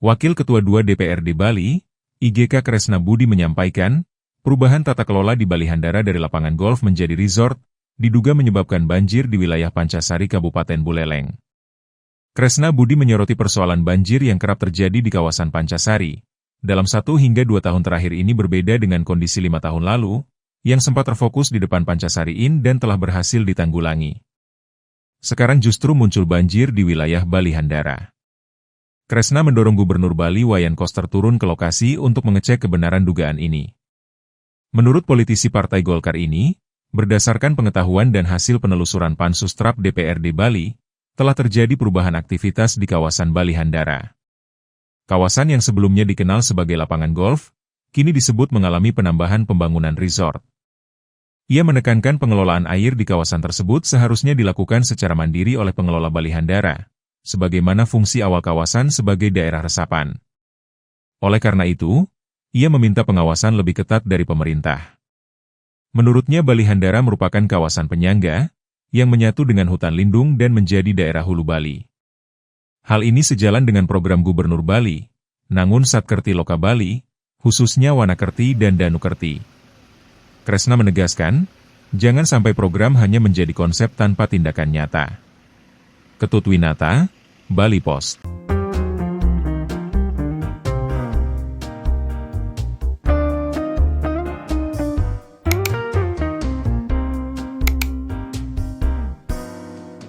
Wakil Ketua 2 DPRD Bali, IGK Kresna Budi menyampaikan, perubahan tata kelola di Balihandara dari lapangan golf menjadi resort, diduga menyebabkan banjir di wilayah Pancasari Kabupaten Buleleng. Kresna Budi menyoroti persoalan banjir yang kerap terjadi di kawasan Pancasari. Dalam 1 hingga 2 tahun terakhir ini berbeda dengan kondisi 5 tahun lalu, yang sempat terfokus di depan Pancasari Inn dan telah berhasil ditanggulangi. Sekarang justru muncul banjir di wilayah Balihandara. Kresna mendorong Gubernur Bali Wayan Koster turun ke lokasi untuk mengecek kebenaran dugaan ini. Menurut politisi Partai Golkar ini, berdasarkan pengetahuan dan hasil penelusuran Pansus Trap DPRD Bali, telah terjadi perubahan aktivitas di kawasan Balihandara. Kawasan yang sebelumnya dikenal sebagai lapangan golf, kini disebut mengalami penambahan pembangunan resort. Ia menekankan pengelolaan air di kawasan tersebut seharusnya dilakukan secara mandiri oleh pengelola Balihandara, sebagaimana fungsi awal kawasan sebagai daerah resapan. Oleh karena itu, ia meminta pengawasan lebih ketat dari pemerintah. Menurutnya Balihandara merupakan kawasan penyangga, yang menyatu dengan hutan lindung dan menjadi daerah hulu Bali. Hal ini sejalan dengan program Gubernur Bali, Nangun Satkerti Loka Bali, khususnya Wanakerti dan Danukerti. Kresna menegaskan, jangan sampai program hanya menjadi konsep tanpa tindakan nyata. Ketut Winata, Bali Post.